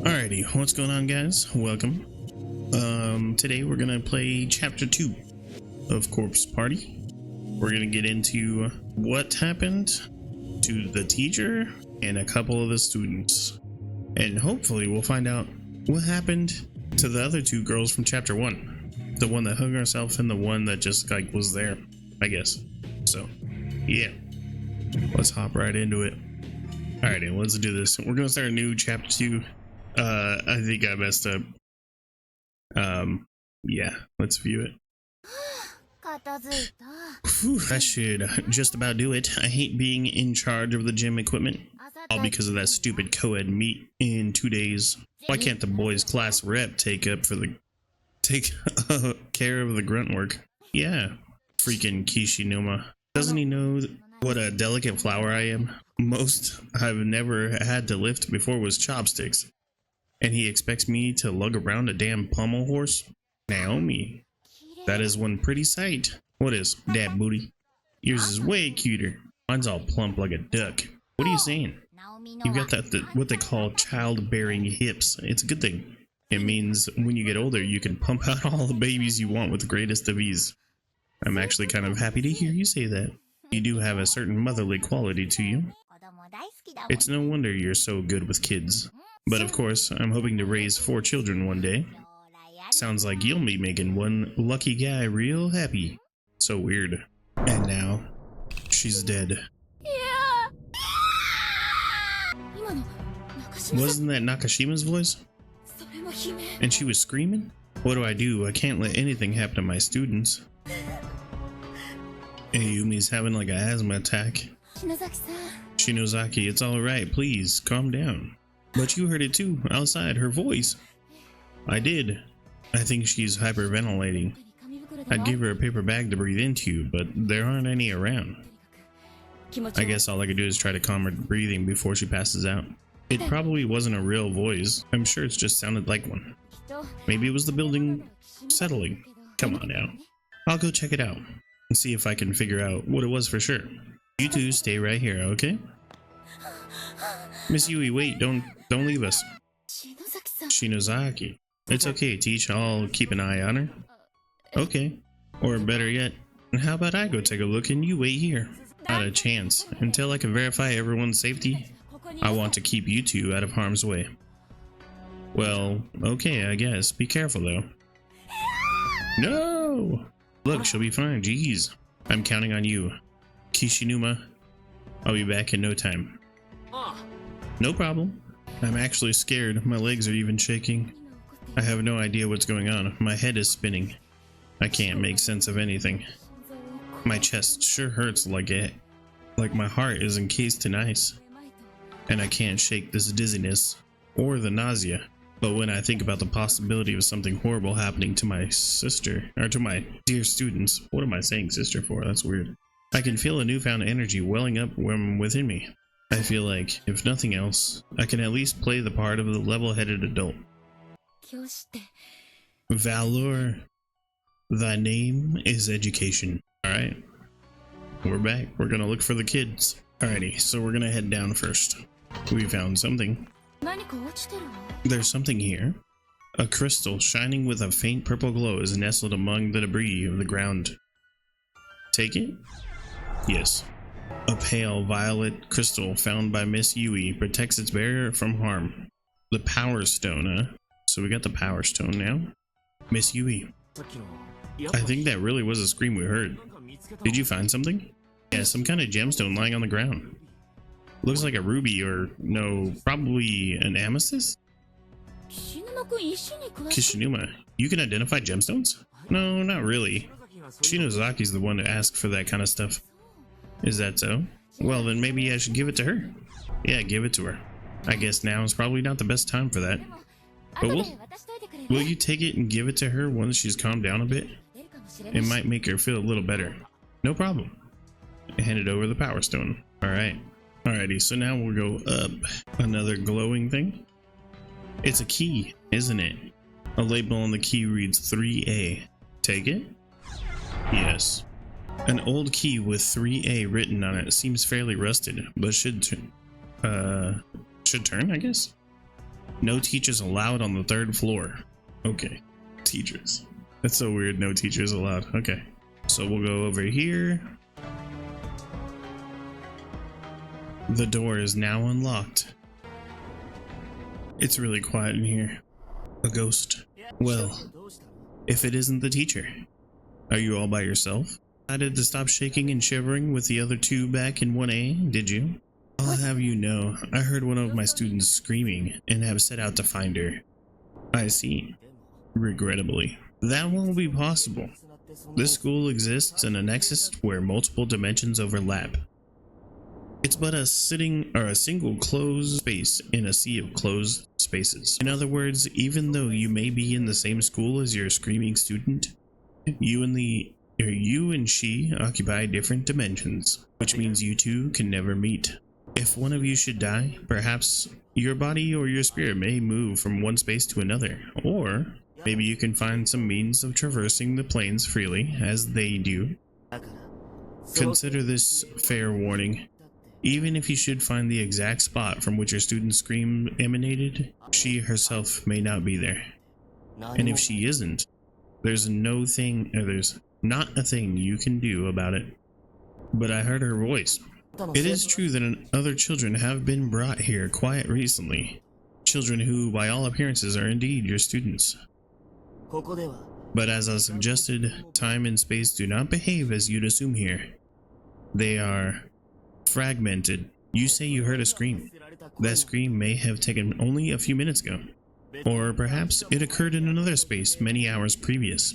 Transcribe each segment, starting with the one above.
Alrighty, what's going on, guys? Welcome. Today we're gonna play chapter 2 of Corpse Party. We're gonna get into what happened to the teacher and a couple of the students, and hopefully we'll find out what happened to the other two girls from chapter 1, the one that hung herself and the one that just like was there, I guess. So yeah, let's hop right into it. Alrighty, let's do this. We're gonna start a new chapter 2. I think I messed up. Yeah, let's view it. Whew, that should just about do it. I hate being in charge of the gym equipment, all because of that stupid co-ed meet in 2 days. Why can't the boys class rep take care of the grunt work? Yeah, freaking Kishinuma. Doesn't he know what a delicate flower I am? Most I've never had to lift before was chopsticks. And he expects me to lug around a damn pommel horse? Naomi, that is one pretty sight. What is, dad booty? Yours is way cuter. Mine's all plump like a duck. What are you saying? You've got what they call childbearing hips. It's a good thing. It means when you get older, you can pump out all the babies you want with the greatest of ease. I'm actually kind of happy to hear you say that. You do have a certain motherly quality to you. It's no wonder you're so good with kids. But of course, I'm hoping to raise 4 children one day. Sounds like you'll be making one lucky guy real happy. So weird. And now, she's dead. Wasn't that Nakashima's voice? And she was screaming? What do? I can't let anything happen to my students. Ayumi's having like an asthma attack. Shinozaki, it's alright, please, calm down. But you heard it too, outside, her voice. I did. I think she's hyperventilating. I'd give her a paper bag to breathe into, but there aren't any around. I guess all I could do is try to calm her breathing before she passes out. It probably wasn't a real voice. I'm sure it just sounded like one. Maybe it was the building settling. Come on now. I'll go check it out and see if I can figure out what it was for sure. You two stay right here, okay? Miss Yui, wait, don't leave us. Shinozaki. It's okay, Teach. I'll keep an eye on her. Okay. Or better yet, how about I go take a look and you wait here? Not a chance. Until I can verify everyone's safety, I want to keep you two out of harm's way. Well, okay, I guess. Be careful, though. No! Look, she'll be fine. Jeez. I'm counting on you. Kishinuma, I'll be back in no time. No problem. I'm actually scared. My legs are even shaking. I have no idea what's going on. My head is spinning. I can't make sense of anything. My chest sure hurts like my heart is encased in ice. And I can't shake this dizziness or the nausea. But when I think about the possibility of something horrible happening to my sister, or to my dear students, what am I saying sister for? That's weird. I can feel a newfound energy welling up within me. I feel like, if nothing else, I can at least play the part of the level-headed adult. Valor, thy name is education. Alright, we're back. We're gonna look for the kids. Alrighty, so we're gonna head down first. We found something. There's something here. A crystal shining with a faint purple glow is nestled among the debris of the ground. Take it? Yes. A pale violet crystal found by Miss Yui protects its bearer from harm. The Power Stone, huh? So we got the Power Stone now. Miss Yui. I think that really was a scream we heard. Did you find something? Yeah, some kind of gemstone lying on the ground. Looks like a ruby or no, probably an amethyst? Kishinuma, you can identify gemstones? No, not really. Shinozaki's the one to ask for that kind of stuff. Is that so? Well, then maybe I should give it to her. Yeah, give it to her. I guess now is probably not the best time for that. But will you take it and give it to her once she's calmed down a bit? It might make her feel a little better. No problem. I handed over the Power Stone. Alright. Alrighty, so now we'll go up. Another glowing thing. It's a key, isn't it? A label on the key reads 3A. Take it? Yes. An old key with 3A written on it seems fairly rusted, but should turn, I guess. No teachers allowed on the 3rd floor. Okay. Teachers. That's so weird. No teachers allowed. Okay. So we'll go over here. The door is now unlocked. It's really quiet in here. A ghost. Well, if it isn't the teacher. Are you all by yourself? Decided to stop shaking and shivering with the other 2 back in 1A, did you? I'll have you know, I heard one of my students screaming and have set out to find her. I see. Regrettably. That won't be possible. This school exists in a nexus where multiple dimensions overlap. It's but a single closed space in a sea of closed spaces. In other words, even though you may be in the same school as your screaming student, you and she occupy different dimensions, which means you two can never meet. If one of you should die, perhaps your body or your spirit may move from one space to another, or maybe you can find some means of traversing the planes freely, as they do. Consider this fair warning. Even if you should find the exact spot from which your student's scream emanated, she herself may not be there. And if she isn't, there's not a thing you can do about it. But I heard her voice. It is true that other children have been brought here quite recently. Children who, by all appearances, are indeed your students. But as I suggested, time and space do not behave as you'd assume here. They are fragmented. You say you heard a scream. That scream may have taken only a few minutes ago. Or perhaps it occurred in another space many hours previous.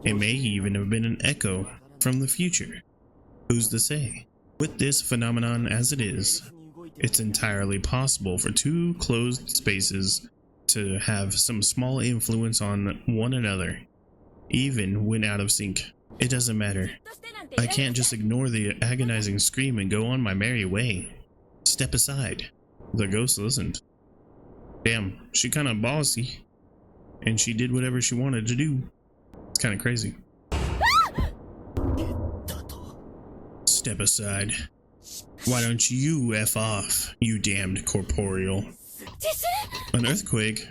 It may even have been an echo from the future. Who's to say? With this phenomenon as it is, it's entirely possible for 2 closed spaces to have some small influence on one another, even when out of sync. It doesn't matter. I can't just ignore the agonizing scream and go on my merry way. Step aside. The ghost listened. Damn, she kinda bossy. And she did whatever she wanted to do. It's kinda crazy. Step aside. Why don't you F off, you damned corporeal? An earthquake?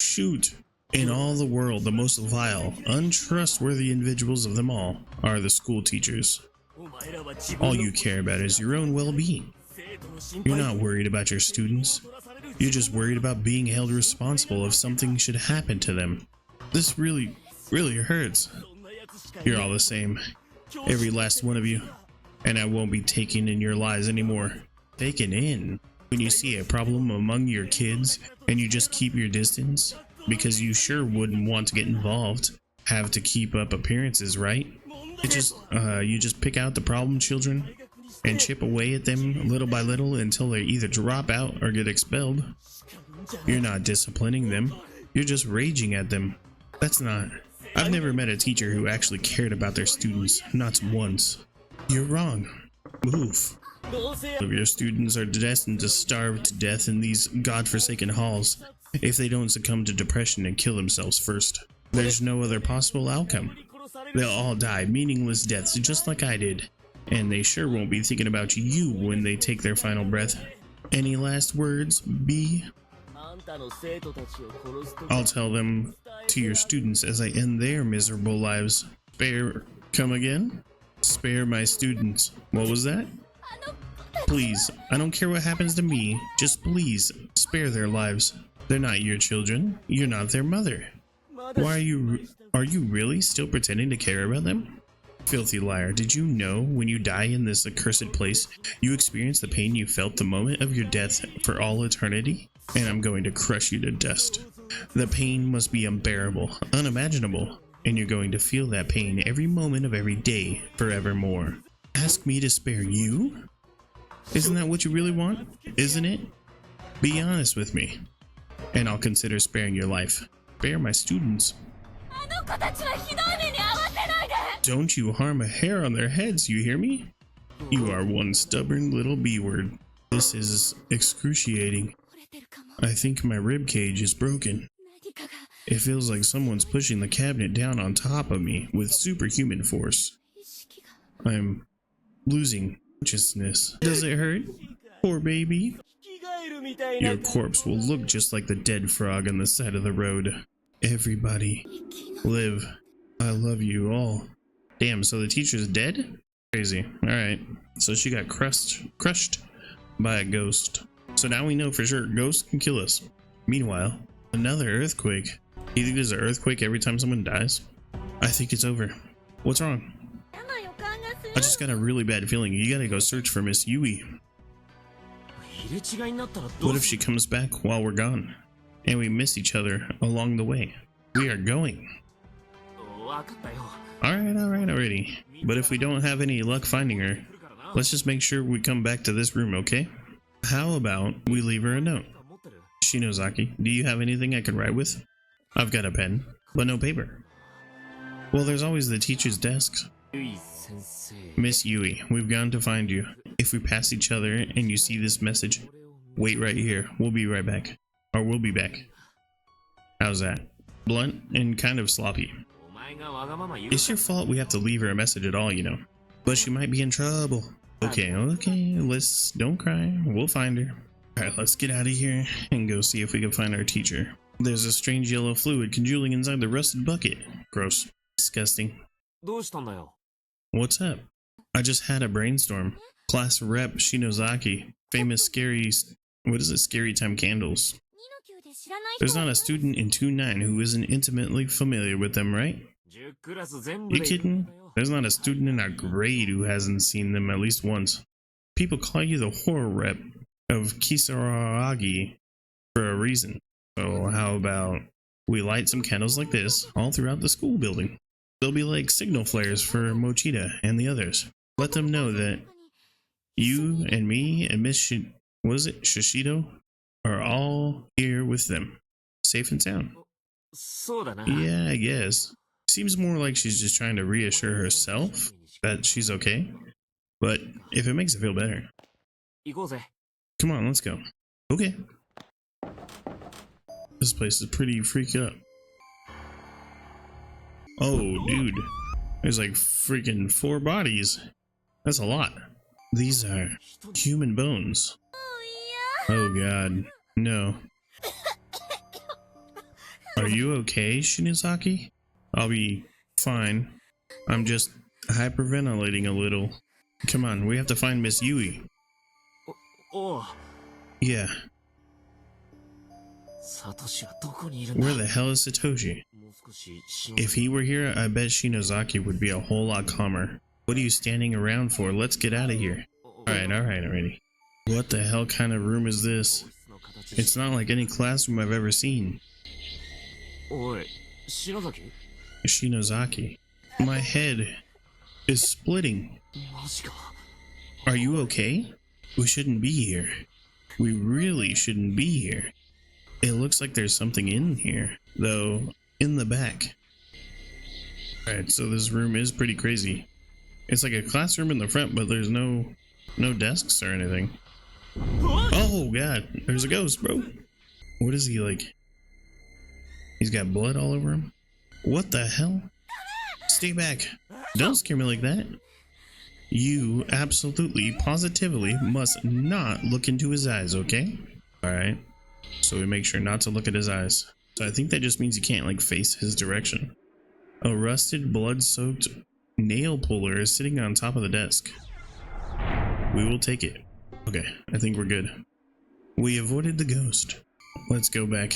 Shoot. In all the world, the most vile, untrustworthy individuals of them all are the school teachers. All you care about is your own well-being. You're not worried about your students. You're just worried about being held responsible if something should happen to them. This really hurts. You're all the same. Every last one of you. And I won't be taking in your lies anymore. Taken in? When you see a problem among your kids and you just keep your distance? Because you sure wouldn't want to get involved. Have to keep up appearances, right? You just pick out the problem children and chip away at them little by little until they either drop out or get expelled. You're not disciplining them. You're just raging at them. I've never met a teacher who actually cared about their students, not once. You're wrong. Move. If your students are destined to starve to death in these godforsaken halls, if they don't succumb to depression and kill themselves first, there's no other possible outcome. They'll all die meaningless deaths just like I did, and they sure won't be thinking about you when they take their final breath. Any last words, B? I'll tell them to your students as I end their miserable lives. Come again? Spare my students. What was that? Please, I don't care what happens to me, just please, spare their lives. They're not your children. You're not their mother. Are you really still pretending to care about them? Filthy liar, did you know when you die in this accursed place, you experience the pain you felt the moment of your death for all eternity? And I'm going to crush you to dust. The pain must be unbearable, unimaginable, and you're going to feel that pain every moment of every day, forevermore. Ask me to spare you? Isn't that what you really want? Isn't it? Be honest with me, and I'll consider sparing your life. Spare my students. Don't you harm a hair on their heads, you hear me? You are one stubborn little B-word. This is excruciating. I think my rib cage is broken. It feels like someone's pushing the cabinet down on top of me with superhuman force. I'm losing consciousness. Does it hurt? Poor baby. Your corpse will look just like the dead frog on the side of the road. Everybody, live. I love you all. Damn, so the teacher's dead? Crazy. Alright, so she got crushed by a ghost. So now we know for sure ghosts can kill us. Meanwhile, another earthquake. Do you think there's an earthquake every time someone dies? I think it's over. What's wrong? I just got a really bad feeling. You gotta go search for Miss Yui. What if she comes back while we're gone? And we miss each other along the way? We are going. Alright, already. But if we don't have any luck finding her, let's just make sure we come back to this room, okay? How about we leave her a note? Shinozaki, do you have anything I can write with? I've got a pen, but no paper. Well, there's always the teacher's desk. Miss Yui, we've gone to find you. If we pass each other and you see this message, wait right here. We'll be right back. Or we'll be back. How's that? Blunt and kind of sloppy. It's your fault we have to leave her a message at all, you know. But she might be in trouble. Okay, don't cry. We'll find her. Alright, let's get out of here and go see if we can find our teacher. There's a strange yellow fluid congealing inside the rusted bucket. Gross. Disgusting. What's up? I just had a brainstorm. Class rep Shinozaki, famous scary time candles. There's not a student in 2-9 who isn't intimately familiar with them, right? You kidding? There's not a student in our grade who hasn't seen them at least once. People call you the horror rep of Kisaragi for a reason. So how about we light some candles like this all throughout the school building? They'll be like signal flares for Mochida and the others. Let them know that you and me and Miss Shishido are all here with them. Safe and sound. Yeah, I guess. Seems more like she's just trying to reassure herself that she's okay. But if it makes it feel better. Come on, let's go. Okay. This place is pretty freaked up. Oh, dude. There's like freaking 4 bodies. That's a lot. These are human bones. Oh god. No. Are you okay, Shinozaki? I'll be fine. I'm just hyperventilating a little. Come on, we have to find Miss Yui. Yeah. Where the hell is Satoshi? If he were here, I bet Shinozaki would be a whole lot calmer. What are you standing around for? Let's get out of here. Alright, already. What the hell kind of room is this? It's not like any classroom I've ever seen. Shinozaki, my head is splitting. Are you okay? We shouldn't be here. We really shouldn't be here. It looks like there's something in here, though, in the back. Alright, so this room is pretty crazy. It's like a classroom in the front, but there's no desks or anything. Oh god, there's a ghost, bro. What is he like? He's got blood all over him? What the hell? Stay back. Don't scare me like that. You absolutely, positively must not look into his eyes, okay? Alright. So we make sure not to look at his eyes. So I think that just means you can't like face his direction. A rusted, blood-soaked nail puller is sitting on top of the desk. We will take it. Okay, I think we're good. We avoided the ghost. Let's go back.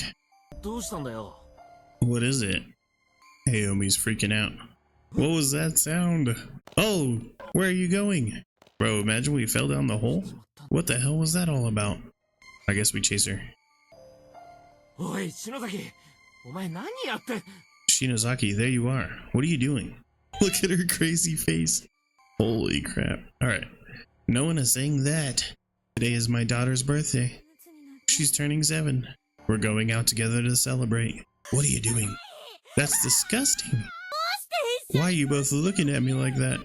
What is it? Hayomi's freaking out. What was that sound? Oh, where are you going? Bro, imagine we fell down the hole. What the hell was that all about? I guess we chase her. Shinozaki, there you are. What are you doing? Look at her crazy face. Holy crap. Alright. No one is saying that. Today is my daughter's birthday. She's turning 7. We're going out together to celebrate. What are you doing? That's disgusting. Why are you both looking at me like that?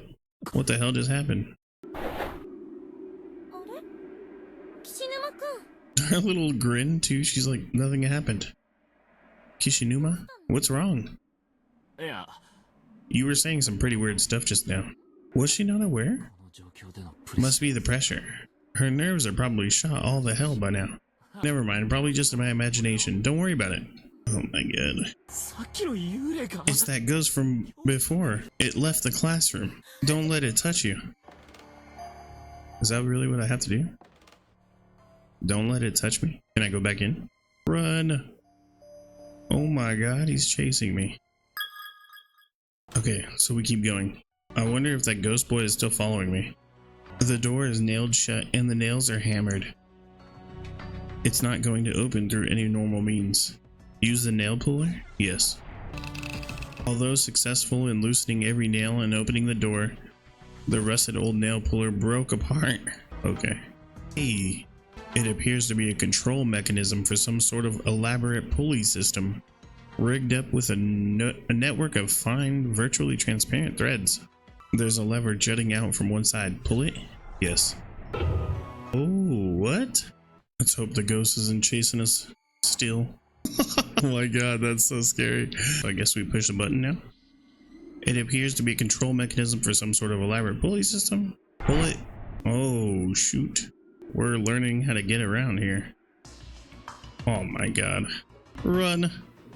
What the hell just happened? Her little grin too, she's like, nothing happened. Kishinuma? What's wrong? Yeah. You were saying some pretty weird stuff just now. Was she not aware? Must be the pressure. Her nerves are probably shot all the hell by now. Never mind, probably just in my imagination. Don't worry about it. Oh my god. さっきの幽霊か It's that ghost from before. It left the classroom. Don't let it touch you. Is that really what I have to do? Don't let it touch me. Can I go back in? Run! Oh my god, he's chasing me. Okay, so we keep going. I wonder if that ghost boy is still following me. The door is nailed shut and the nails are hammered. It's not going to open through any normal means. Use the nail puller? Yes. Although successful in loosening every nail and opening the door, the rusted old nail puller broke apart. Okay. Hey, it appears to be a control mechanism for some sort of elaborate pulley system, rigged up with a network of fine, virtually transparent threads. There's a lever jutting out from one side. Pull it? Yes. Oh, what? Let's hope the ghost isn't chasing us still. Oh my god, that's so scary. I guess we push the button now. It appears to be a control mechanism for some sort of elaborate pulley system. Pull it. Oh, shoot. We're learning how to get around here. Oh my god. Run.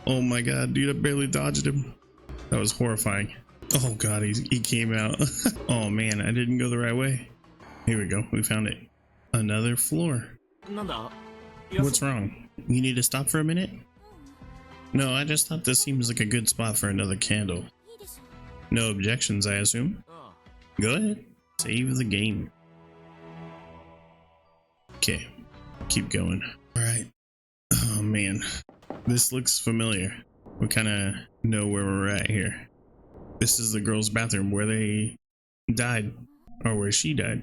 Oh my god, dude, I barely dodged him. That was horrifying. Oh god, he came out. Oh man, I didn't go the right way. Here we go, we found it. Another floor. なんだ What's wrong? You need to stop for a minute? No, I just thought this seems like a good spot for another candle. No objections, I assume? Go ahead. Save the game. Okay, keep going. Alright. Oh man, this looks familiar. We kind of know where we're at here. This is the girls' bathroom where they died, or where she died.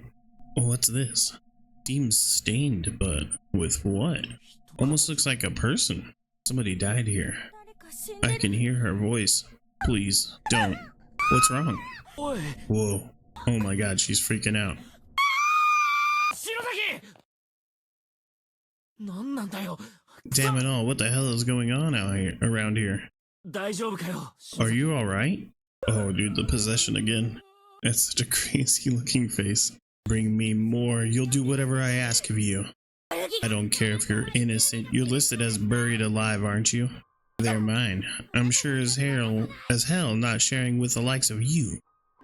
What's this? Seems stained, but with what? Almost looks like a person. Somebody died here. I can hear her voice. Please, don't. What's wrong? おい Whoa. Oh my god, she's freaking out. 白崎なんなんだよ Damn it all, what the hell is going on out here, around here? 大丈夫かよ Are you alright? Oh dude, the possession again. That's such a crazy looking face. Bring me more, you'll do whatever I ask of you. I don't care if you're innocent, you're listed as buried alive, aren't you? They're mine. I'm sure as hell not sharing with the likes of you.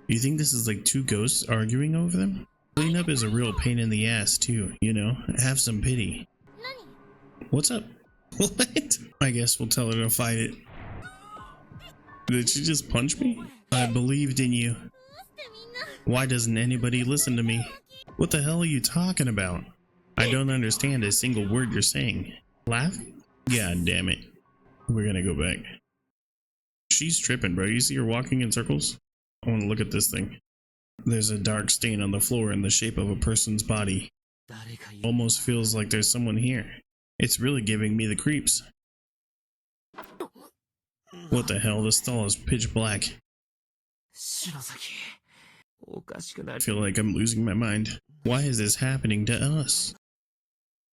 You think this is like two ghosts arguing over them? Cleanup is a real pain in the ass too, you know? Have some pity. What's up? What? I guess we'll tell her to fight it. Did she just punch me? I believed in you. Why doesn't anybody listen to me? What the hell are you talking about? I don't understand a single word you're saying. Laugh? God damn it. We're gonna go back. She's tripping, bro. You see her walking in circles? I want to look at this thing. There's a dark stain on the floor in the shape of a person's body. 誰かいる Almost feels like there's someone here. It's really giving me the creeps. What the hell? The stall is pitch black. 白崎おかしくな I る feel like I'm losing my mind. Why is this happening to us?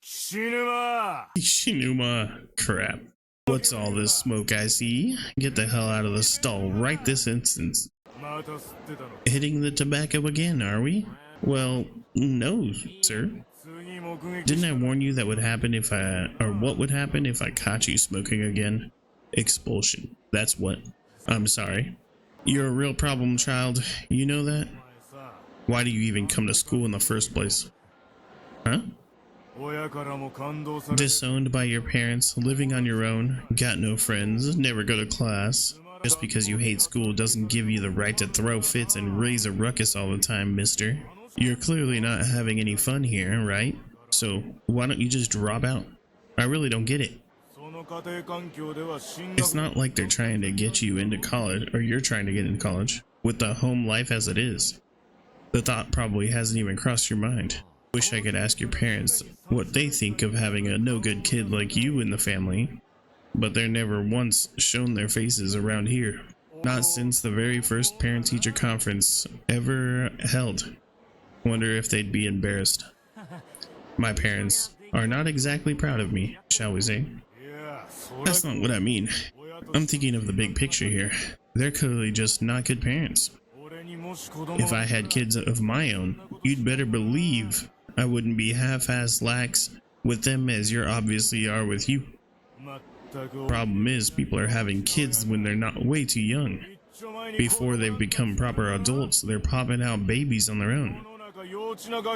死ぬわ Shinuma. Crap. What's all this smoke I see? Get the hell out of the stall right this instant. また吸ってたの Hitting the tobacco again, are we? Well, no, sir. 次目撃 Didn't I warn you that would happen if what would happen if I caught you smoking again? Expulsion. That's what. I'm sorry. You're a real problem, child. You know that? さ Why do you even come to school in the first place? Huh? 親からも感動されて Disowned by your parents, living on your own, got no friends, never go to class. Just because you hate school doesn't give you the right to throw fits and raise a ruckus all the time, mister. You're clearly not having any fun here, right? So why don't you just drop out? I really don't get it. その家庭環境では進 It's 学 not like they're trying to get you into college, or you're trying to get into college, with the home life as it is. The thought probably hasn't even crossed your mind. Wish I could ask your parents what they think of having a no-good kid like you in the family, but they're never once shown their faces around here. Not since the very first parent-teacher conference ever held. Wonder if they'd be embarrassed. My parents are not exactly proud of me, shall we say. いやそれ That's not what I mean. 親と I'm thinking of the big picture here. They're clearly just not good parents. 俺にもし子供 If I had kids of my own, you'd better believe I wouldn't be half-assed lax with them as you obviously are with you. Problem is, people are having kids when they're not way too young. Before they've become proper adults, they're popping out babies on their own.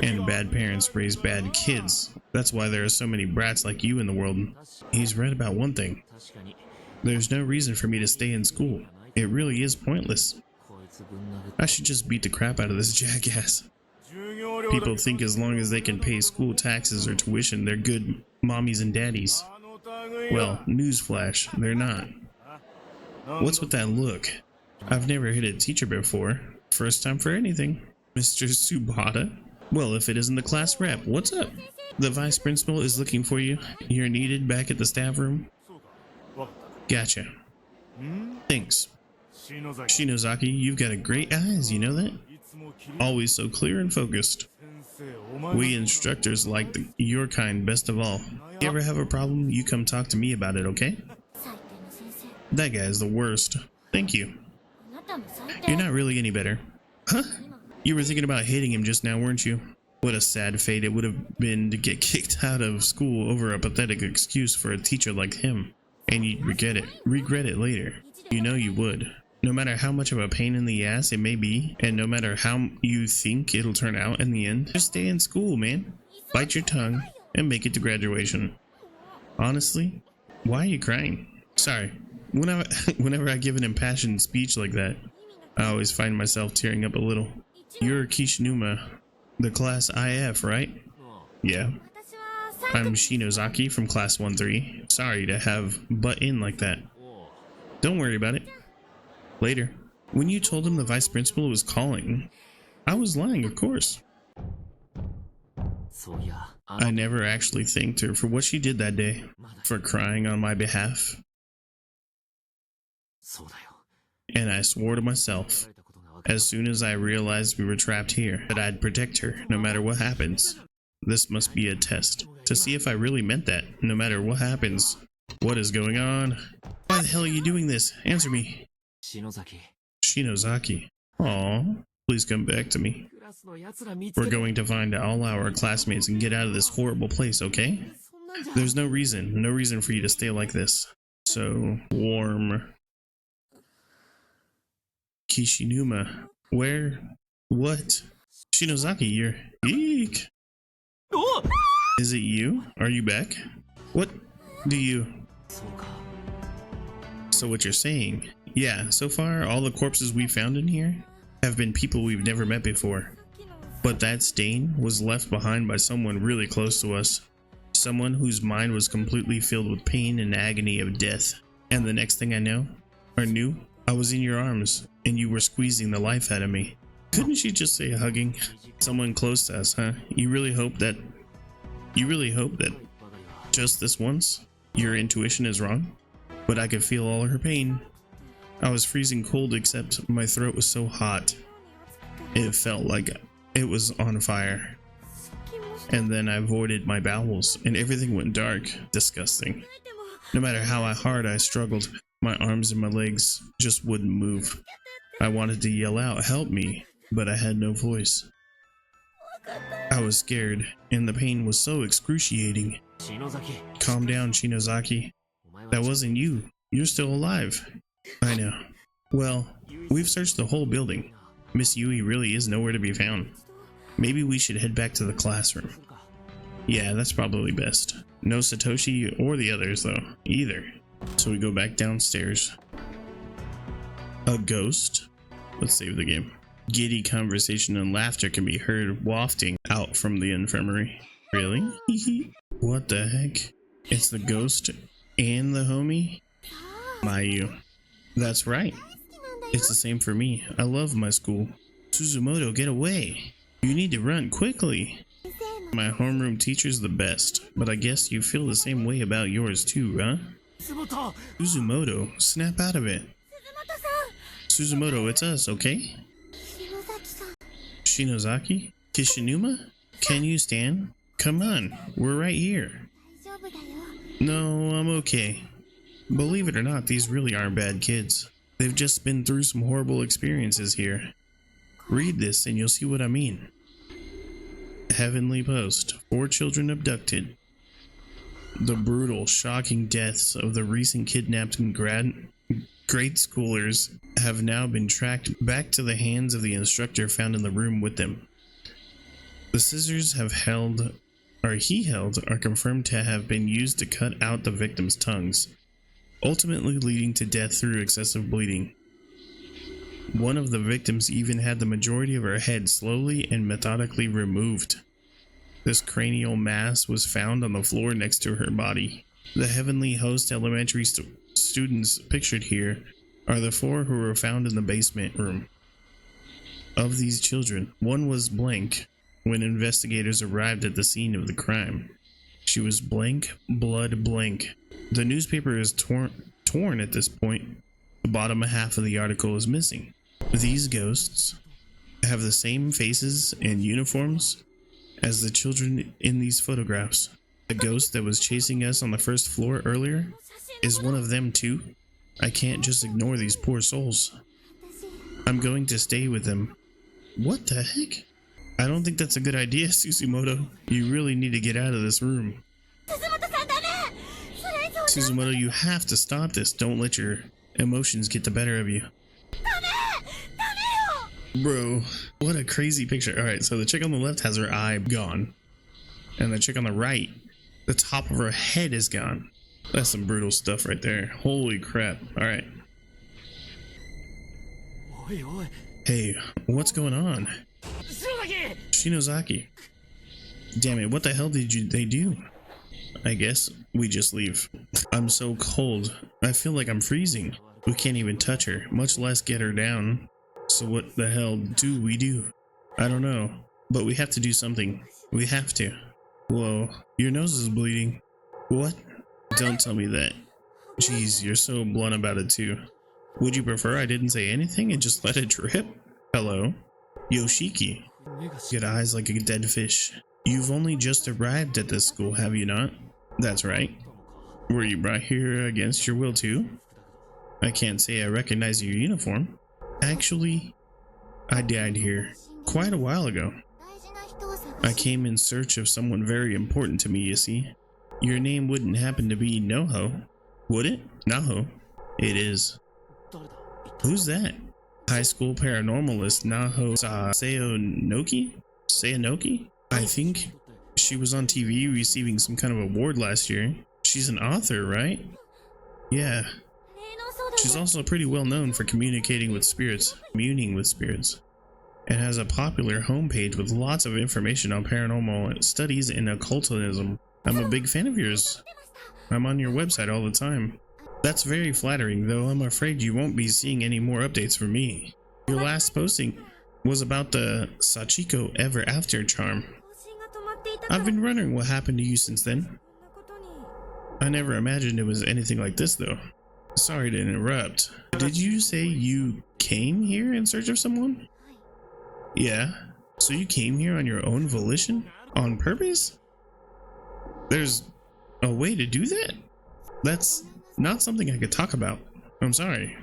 And bad parents raise bad kids. That's why there are so many brats like you in the world. He's right about one thing. There's no reason for me to stay in school. It really is pointless. I should just beat the crap out of this jackass. People think as long as they can pay school taxes or tuition, they're good mommies and daddies. Well, newsflash, they're not. What's with that look? I've never hit a teacher before. First time for anything. Mr. Tsubata? Well, if it isn't the class rep, what's up? The vice principal is looking for you. You're needed back at the staff room. Gotcha. Thanks. Shinozaki, you've got a great eyes, you know that? Always so clear and focused. We instructors like your kind best of all. If you ever have a problem, you come talk to me about it, okay? That guy is the worst. Thank you. You're not really any better. Huh? You were thinking about hitting him just now, weren't you? What a sad fate it would have been to get kicked out of school over a pathetic excuse for a teacher like him. And you'd regret it later. You know you would. No matter how much of a pain in the ass it may be, and no matter how you think it'll turn out in the end, just stay in school, man. Bite your tongue and make it to graduation. Honestly, why are you crying? Sorry. Whenever I give an impassioned speech like that, I always find myself tearing up a little. You're Kishinuma, the class IF, right? Yeah. I'm Shinozaki from class 1-3. Sorry to have butt in like that. Don't worry about it. Later. When you told him the vice principal was calling, I was lying, of course. I never actually thanked her for what she did that day, for crying on my behalf. And I swore to myself, as soon as I realized we were trapped here, that I'd protect her, no matter what happens. This must be a test, to see if I really meant that, no matter what happens. What is going on? Why the hell are you doing this? Answer me. Shinozaki. Aw, please come back to me. We're going to find all our classmates and get out of this horrible place, okay? There's no reason for you to stay like this. So warm. Kishinuma. Where? What? Shinozaki, you're... Eek! Is it you? Are you back? What do you... So what you're saying... Yeah, so far all the corpses we found in here have been people we've never met before. But that stain was left behind by someone really close to us. Someone whose mind was completely filled with pain and agony of death. And the next thing I knew, I was in your arms, and you were squeezing the life out of me. Couldn't she just say hugging? Someone close to us, huh? You really hope that just this once, your intuition is wrong? But I could feel all her pain. I was freezing cold, except my throat was so hot. It felt like it was on fire. And then I voided my bowels, and everything went dark. Disgusting. No matter how hard I struggled, my arms and my legs just wouldn't move. I wanted to yell out, "Help me," but I had no voice. I was scared, and the pain was so excruciating. Calm down, Shinozaki. That wasn't you. You're still alive. I know. Well, we've searched the whole building. Miss Yui really is nowhere to be found. Maybe we should head back to the classroom. Yeah, that's probably best. No Satoshi or the others, though, either. So we go back downstairs. A ghost? Let's save the game. Giddy conversation and laughter can be heard wafting out from the infirmary. Really? What the heck? It's the ghost and the homie? Mayu. That's right. It's the same for me. I love my school. Suzumoto, get away. You need to run quickly. My homeroom teacher's the best, but I guess you feel the same way about yours too, huh? Suzumoto, snap out of it. Suzumoto, it's us, okay? Shinozaki? Kishinuma? Can you stand? Come on, we're right here. No, I'm okay. Believe it or not, these really aren't bad kids. They've just been through some horrible experiences here. Read this and you'll see what I mean. Heavenly Post. 4 children abducted. The brutal, shocking deaths of the recent kidnapped grade schoolers have now been tracked back to the hands of the instructor found in the room with them. The scissors he held are confirmed to have been used to cut out the victims' tongues, ultimately leading to death through excessive bleeding. One of the victims even had the majority of her head slowly and methodically removed. This cranial mass was found on the floor next to her body. The Heavenly Host elementary students pictured here are the 4 who were found in the basement room. Of these children, one was blank when investigators arrived at the scene of the crime. She was blank, blood blank. The newspaper is torn at this point. The bottom half of the article is missing. These ghosts have the same faces and uniforms as the children in these photographs. The ghost that was chasing us on the first floor earlier is one of them too. I can't just ignore these poor souls. I'm going to stay with them. What the heck? I don't think that's a good idea, Suzumoto. You really need to get out of this room. Suzumoto, you have to stop this. Don't let your emotions get the better of you. Bro, what a crazy picture. Alright, so the chick on the left has her eye gone. And the chick on the right, the top of her head is gone. That's some brutal stuff right there. Holy crap. Alright. Hey, what's going on? Shinozaki. Damn it, what the hell did they do? I guess we just leave. I'm so cold. I feel like I'm freezing. We can't even touch her, much less get her down. So what the hell do we do? I don't know, but we have to do something. We have to. Whoa, your nose is bleeding. What? Don't tell me that. Jeez, you're so blunt about it too. Would you prefer I didn't say anything and just let it drip? Hello? Yoshiki. Get eyes like a dead fish. You've only just arrived at this school, have you not? That's right. Were you brought here against your will too? I can't say I recognize your uniform. Actually, I died here quite a while ago. I came in search of someone very important to me, you see. Your name wouldn't happen to be Noho, would it? Naho? It is. Who's that? High school paranormalist Naho Sayanoki? I think she was on TV receiving some kind of award last year. She's an author, right? Yeah. She's also pretty well known for communicating with spirits, communing with spirits, and has a popular homepage with lots of information on paranormal studies and occultism. I'm a big fan of yours. I'm on your website all the time. That's very flattering, though I'm afraid you won't be seeing any more updates from me. Your last posting was about the Sachiko Ever After charm. I've been wondering what happened to you since then. I never imagined it was anything like this, though. Sorry to interrupt. Did you say you came here in search of someone? Yeah. So you came here on your own volition? On purpose? There's a way to do that? That's not something I could talk about. I'm sorry.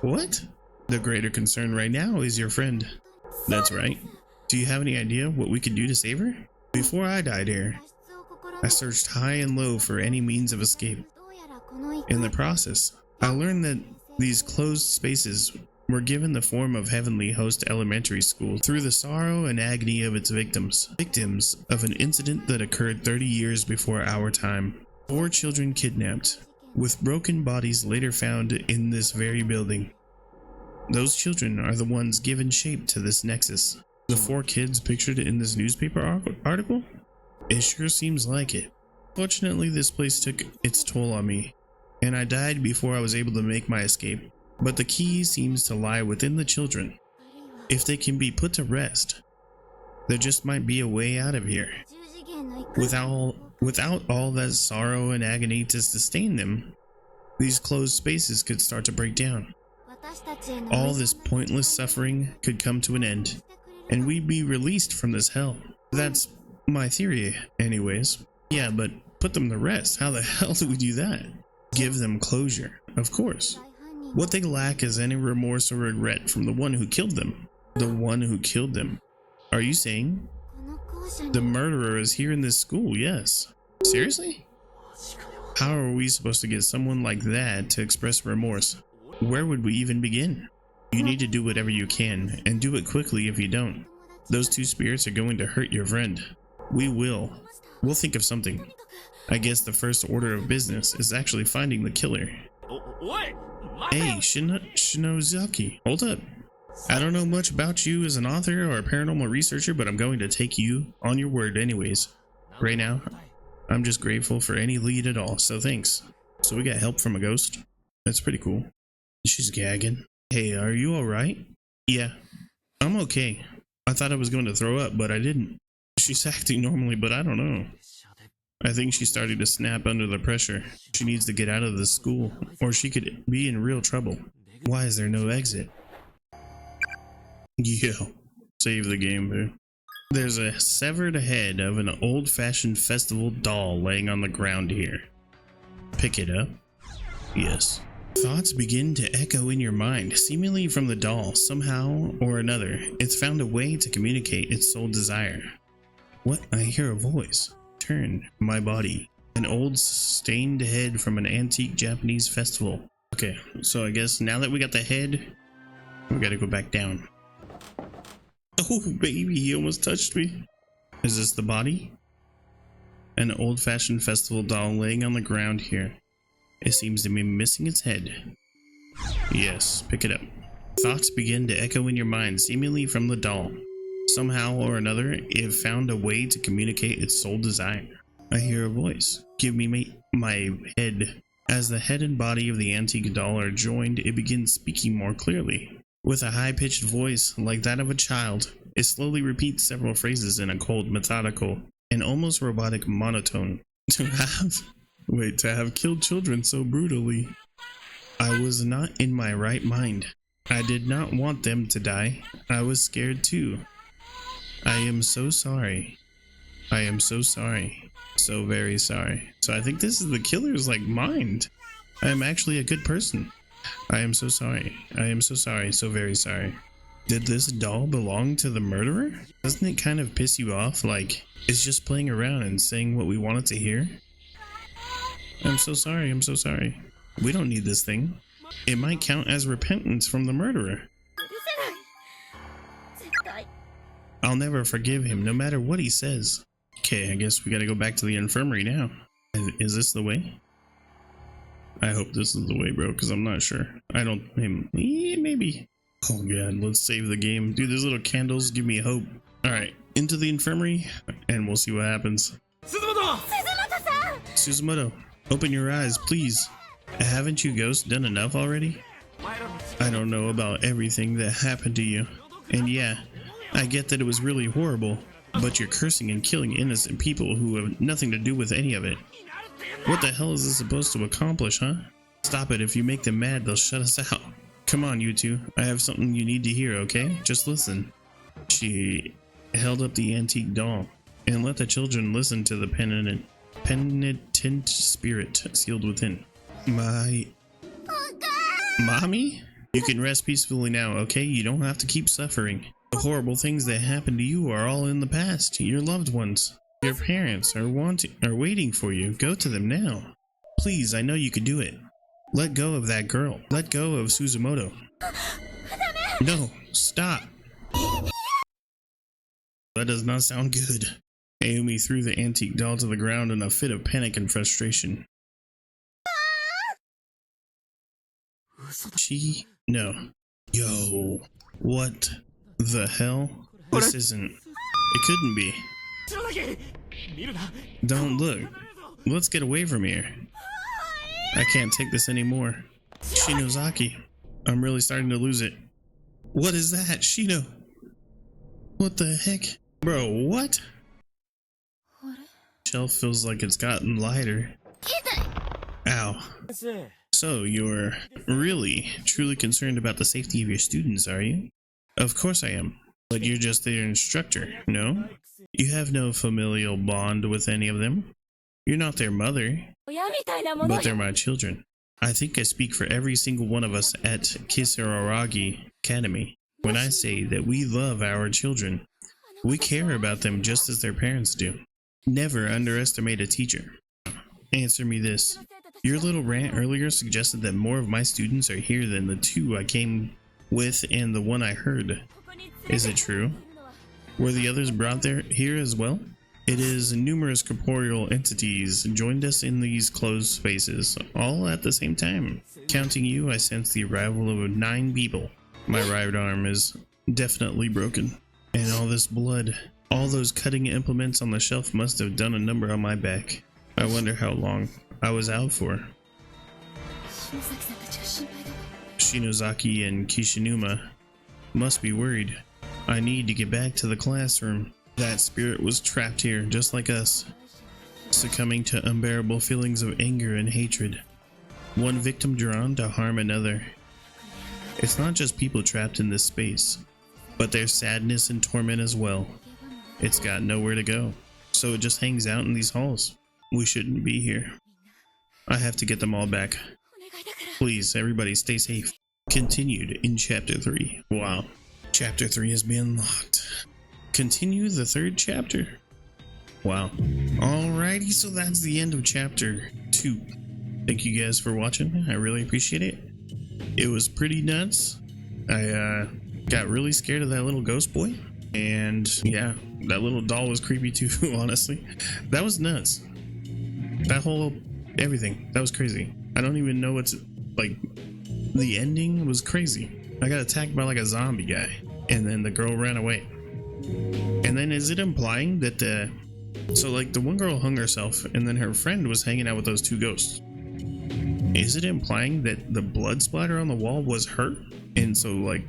What? The greater concern right now is your friend. That's right. Do you have any idea what we could do to save her? Before I died here, I searched high and low for any means of escape. In the process, I learned that these closed spaces were given the form of Heavenly Host Elementary School through the sorrow and agony of its victims of an incident that occurred 30 years before our time. 4 children kidnapped, with broken bodies later found in this very building. Those children are the ones given shape to this nexus. The 4 kids pictured in this newspaper article? It sure seems like it. Fortunately, this place took its toll on me, and I died before I was able to make my escape. But the key seems to lie within the children. If they can be put to rest, there just might be a way out of here. Without all that sorrow and agony to sustain them, these closed spaces could start to break down. All this pointless suffering could come to an end, and we'd be released from this hell. That's my theory, anyways. Yeah, but put them to rest. How the hell do we do that? Give them closure, of course. What they lack is any remorse or regret from the one who killed them. The one who killed them. Are you saying? The murderer is here in this school, yes. Seriously? How are we supposed to get someone like that to express remorse? Where would we even begin? You need to do whatever you can, and do it quickly if you don't. Those two spirits are going to hurt your friend. We'll think of something. I guess the first order of business is actually finding the killer. Hey, Shinozaki, hold up. I don't know much about you as an author or a paranormal researcher, but I'm going to take you on your word anyways. Right now, I'm just grateful for any lead at all, so thanks. So we got help from a ghost? That's pretty cool. She's gagging. Hey, are you alright? Yeah, I'm okay. I thought I was going to throw up, but I didn't. She's acting normally, but I don't know. I think she's starting to snap under the pressure. She needs to get out of this school, or she could be in real trouble. Why is there no exit? Yo, save the game, bro. There's a severed head of an old-fashioned festival doll laying on the ground here. Pick it up. Yes. Thoughts begin to echo in your mind, seemingly from the doll. Somehow or another, it's found a way to communicate its sole desire. What? I hear a voice. Turn my body. An old stained head from an antique Japanese festival. Okay, so I guess now that we got the head, we gotta go back down. Oh baby, he almost touched me. Is this the body? An old-fashioned festival doll laying on the ground here. It seems to be missing its head. Yes, pick it up. Thoughts begin to echo in your mind, seemingly from the doll. Somehow or another, it found a way to communicate its sole desire. I hear a voice. Give me my head. As the head and body of the antique doll are joined, it begins speaking more clearly. With a high-pitched voice like that of a child, it slowly repeats several phrases in a cold, methodical, and almost robotic monotone. To have killed children so brutally. I was not in my right mind. I did not want them to die. I was scared too. I am so sorry. I am so sorry. So very sorry. So I think this is the killer's like mind. I am actually a good person. I am so sorry. I am so sorry. So very sorry. Did this doll belong to the murderer? Doesn't it kind of piss you off? Like, it's just playing around and saying what we wanted to hear? I'm so sorry. I'm so sorry. We don't need this thing. It might count as repentance from the murderer. I'll never forgive him, no matter what he says. Okay, I guess we gotta go back to the infirmary now. Is this the way? I hope this is the way, bro, because I'm not sure. I don't... maybe. Oh god, let's save the game. Dude, those little candles give me hope. Alright, into the infirmary, and we'll see what happens. Suzumoto, open your eyes, please. Haven't you ghosts done enough already? I don't know about everything that happened to you. And yeah, I get that it was really horrible, but you're cursing and killing innocent people who have nothing to do with any of it. What the hell is this supposed to accomplish, huh? Stop it. If you make them mad, they'll shut us out. Come on, you two. I have something you need to hear, okay? Just listen. She held up the antique doll and let the children listen to the penitent spirit sealed within. Mommy? You can rest peacefully now, okay? You don't have to keep suffering. The horrible things that happened to you are all in the past. Your loved ones, your parents are waiting for you. Go to them now. Please, I know you can do it. Let go of that girl. Let go of Suzumoto. No, stop. That does not sound good. Ayumi threw the antique doll to the ground in a fit of panic and frustration. No. Yo, what the hell? This isn't... It couldn't be. Don't look. Let's get away from here. I can't take this anymore. Shinozaki, I'm really starting to lose it. What is that, Shino? What the heck? Bro, what? Shelf feels like it's gotten lighter. Ow. So, you're really, truly concerned about the safety of your students, are you? Of course I am. But you're just their instructor, no? You have no familial bond with any of them. You're not their mother, but they're my children. I think I speak for every single one of us at Kisararagi Academy when I say that we love our children. We care about them just as their parents do. Never underestimate a teacher. answer me this. Your little rant earlier suggested that more of my students are here than the two I came with and the one I heard. Is it true? Were the others brought here as well? It is numerous corporeal entities joined us in these closed spaces, all at the same time. Counting you, I sense the arrival of 9 people. My right arm is definitely broken. And all this blood, all those cutting implements on the shelf must have done a number on my back. I wonder how long I was out for. Shinozaki and Kishinuma must be worried. I need to get back to the classroom. That spirit was trapped here, just like us, succumbing to unbearable feelings of anger and hatred. One victim drawn to harm another. It's not just people trapped in this space, but their sadness and torment as well. It's got nowhere to go, so it just hangs out in these halls. We shouldn't be here. I have to get them all back. Please, everybody stay safe. Continued in Chapter 3. Wow. Chapter 3 has been unlocked. Continue the 3rd chapter. Wow. Alrighty, so that's the end of Chapter 2. Thank you guys for watching. I really appreciate it. It was pretty nuts. I got really scared of that little ghost boy. And yeah, that little doll was creepy too, honestly. That was nuts. That whole everything. That was crazy. I don't even know what's like. The ending was crazy. I got attacked by like a zombie guy, and then the girl ran away. And then is it implying that so like the one girl hung herself, and then her friend was hanging out with those 2 ghosts? Is it implying that the blood splatter on the wall was her? And so like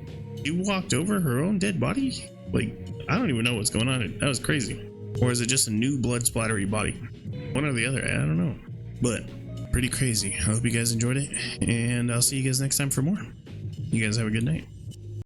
she walked over her own dead body? Like, I don't even know what's going on. That was crazy. Or is it just a new blood splattery body? One or the other, I don't know. But pretty crazy. I hope you guys enjoyed it, and I'll see you guys next time for more. You guys have a good night.